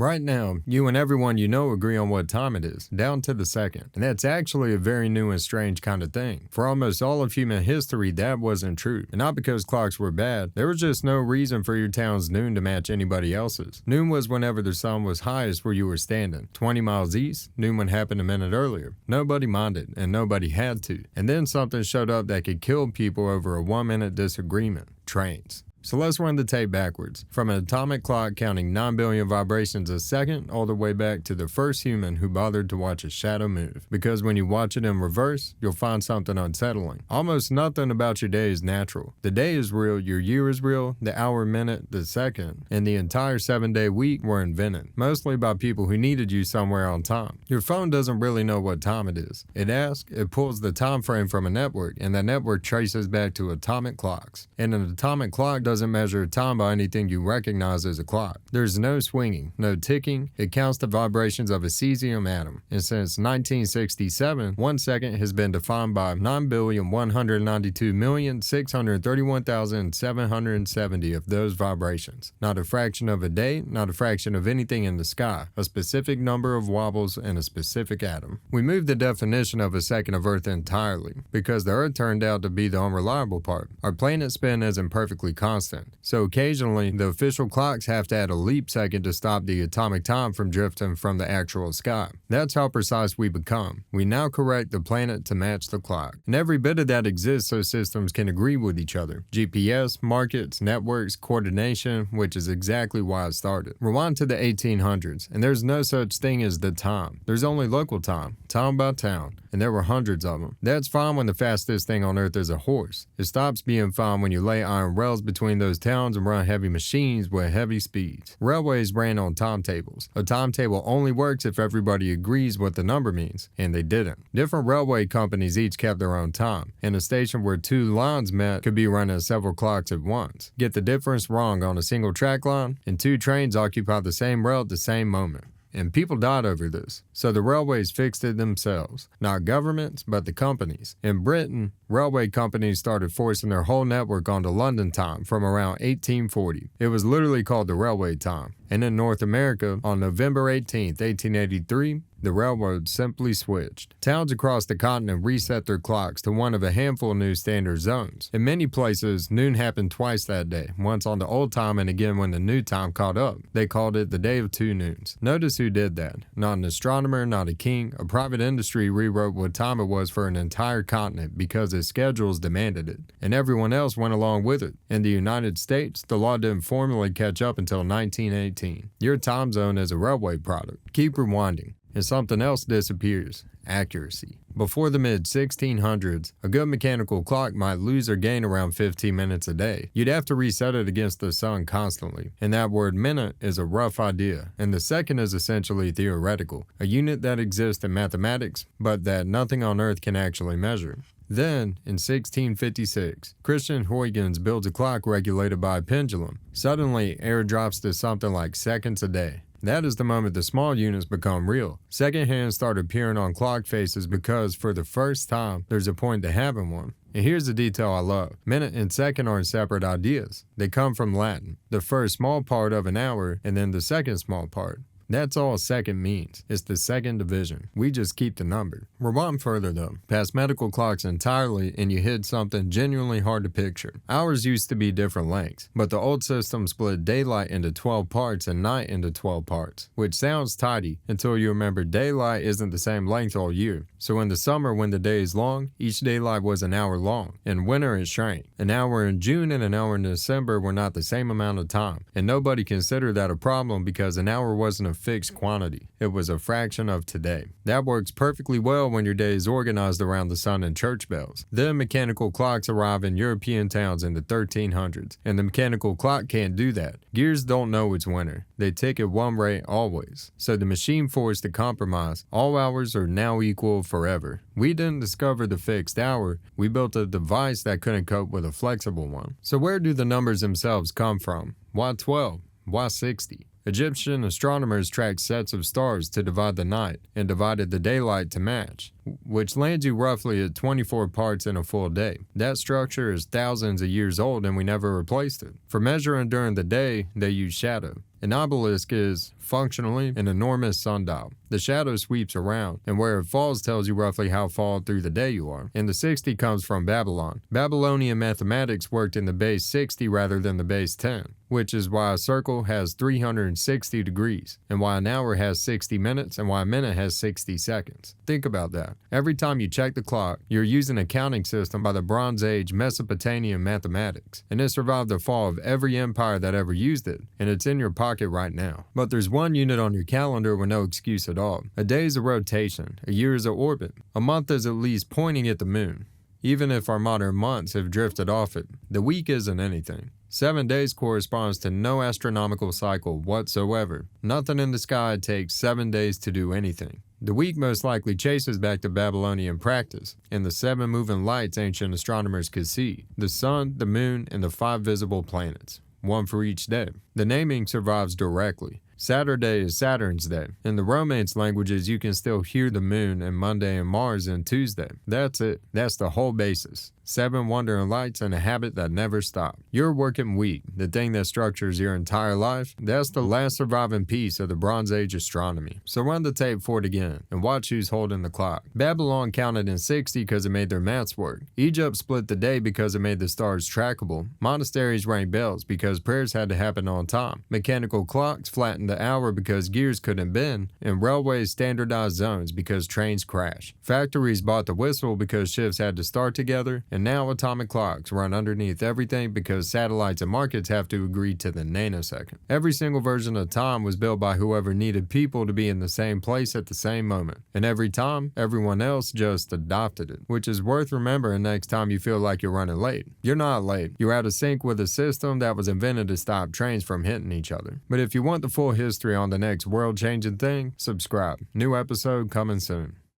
Right now, you and everyone you know agree on what time it is, down to the second. And that's actually a very new and strange kind of thing. For almost all of human history, that wasn't true. And not because clocks were bad, there was just no reason for your town's noon to match anybody else's. Noon was whenever the sun was highest where you were standing. 20 miles east, noon would happen a minute earlier. Nobody minded, and nobody had to. And then something showed up that could kill people over a 1-minute disagreement: trains. So let's run the tape backwards, from an atomic clock counting 9 billion vibrations a second all the way back to the first human who bothered to watch a shadow move. Because when you watch it in reverse, you'll find something unsettling. Almost nothing about your day is natural. The day is real, your year is real, the hour, minute, the second, and the entire 7-day week were invented, mostly by people who needed you somewhere on time. Your phone doesn't really know what time it is. It asks, it pulls the time frame from a network, and that network traces back to atomic clocks. And an atomic clock doesn't measure time by anything you recognize as a clock. There's no swinging, no ticking. It counts the vibrations of a cesium atom. And since 1967, 1 second has been defined by 9,192,631,770 of those vibrations. Not a fraction of a day, not a fraction of anything in the sky. A specific number of wobbles in a specific atom. We moved the definition of a second of Earth entirely, because the Earth turned out to be the unreliable part. Our planet's spin isn't perfectly constant. So occasionally, the official clocks have to add a leap second to stop the atomic time from drifting from the actual sky. That's how precise we become. We now correct the planet to match the clock. And every bit of that exists so systems can agree with each other. GPS, markets, networks, coordination, which is exactly why it started. Rewind to the 1800s, and there's no such thing as the time. There's only local time, town by town, and there were hundreds of them. That's fine when the fastest thing on Earth is a horse. It stops being fine when you lay iron rails between those towns and run heavy machines with heavy speeds. Railways ran on timetables. A timetable only works if everybody agrees what the number means, and they didn't. Different railway companies each kept their own time, and a station where 2 lines met could be running several clocks at once. Get the difference wrong on a single track line, and 2 trains occupy the same rail at the same moment. And people died over this, so the railways fixed it themselves. Not governments, but the companies. In Britain, railway companies started forcing their whole network onto London time from around 1840. It was literally called the railway time. And in North America, on November 18, 1883, the railroad simply switched. Towns across the continent reset their clocks to one of a handful of new standard zones. In many places, noon happened twice that day, once on the old time and again when the new time caught up. They called it the Day of Two Noons. Notice who did that. Not an astronomer, not a king. A private industry rewrote what time it was for an entire continent because its schedules demanded it, and everyone else went along with it. In the United States, the law didn't formally catch up until 1918. Your time zone is a railway product. Keep rewinding, and something else disappears: accuracy. Before the mid-1600s, a good mechanical clock might lose or gain around 15 minutes a day. You'd have to reset it against the sun constantly, and that word minute is a rough idea, and the second is essentially theoretical, a unit that exists in mathematics, but that nothing on Earth can actually measure. Then, in 1656, Christian Huygens builds a clock regulated by a pendulum. Suddenly, air drops to something like seconds a day. That is the moment the small units become real. Second hands start appearing on clock faces because, for the first time, there's a point to having one. And here's the detail I love. Minute and second aren't separate ideas. They come from Latin. The first small part of an hour, and then the second small part. That's all a second means. It's the second division. We just keep the number. Rewind further though, past medical clocks entirely, and you hit something genuinely hard to picture. Hours used to be different lengths, but the old system split daylight into 12 parts and night into 12 parts, which sounds tidy until you remember daylight isn't the same length all year. So in the summer, when the day is long, each daylight was an hour long. In winter, it shrank. An hour in June and an hour in December were not the same amount of time, and nobody considered that a problem because an hour wasn't a fixed quantity. It was a fraction of today. That works perfectly well when your day is organized around the sun and church bells. Then mechanical clocks arrive in European towns in the 1300s, and the mechanical clock can't do that. Gears don't know it's winter. They tick at one rate always. So the machine forced to compromise. All hours are now equal forever. We didn't discover the fixed hour. We built a device that couldn't cope with a flexible one. So where do the numbers themselves come from? Why 12? Why 60? Egyptian astronomers tracked sets of stars to divide the night and divided the daylight to match. which lands you roughly at 24 parts in a full day. That structure is thousands of years old and we never replaced it. For measuring during the day, they use shadow. An obelisk is, functionally, an enormous sundial. The shadow sweeps around, and where it falls tells you roughly how far through the day you are. And the 60 comes from Babylon. Babylonian mathematics worked in the base 60 rather than the base 10, which is why a circle has 360 degrees, and why an hour has 60 minutes, and why a minute has 60 seconds. Think about that. Every time you check the clock, you're using a counting system by the Bronze Age Mesopotamian mathematics, and it survived the fall of every empire that ever used it, and it's in your pocket right now. But there's one unit on your calendar with no excuse at all. A day is a rotation, a year is an orbit, a month is at least pointing at the moon. Even if our modern months have drifted off it, the week isn't anything. 7 days corresponds to no astronomical cycle whatsoever. Nothing in the sky takes 7 days to do anything. The week most likely chases back to Babylonian practice, and the 7 moving lights ancient astronomers could see: the sun, the moon, and the 5 visible planets, one for each day. The naming survives directly. Saturday is Saturn's day. In the Romance languages, you can still hear the moon and Monday and Mars and Tuesday. That's it. That's the whole basis. 7 wandering lights and a habit that never stopped. Your working week, the thing that structures your entire life, that's the last surviving piece of the Bronze Age astronomy. So run the tape for it again and watch who's holding the clock. Babylon counted in 60 because it made their maths work. Egypt split the day because it made the stars trackable. Monasteries rang bells because prayers had to happen on time. Mechanical clocks flattened the hour because gears couldn't bend, and railways standardized zones because trains crash. Factories bought the whistle because shifts had to start together, and now atomic clocks run underneath everything because satellites and markets have to agree to the nanosecond. Every single version of time was built by whoever needed people to be in the same place at the same moment, and every time, everyone else just adopted it, which is worth remembering next time you feel like you're running late. You're not late. You're out of sync with a system that was invented to stop trains from hitting each other. But if you want the full history on the next world-changing thing, subscribe. New episode coming soon.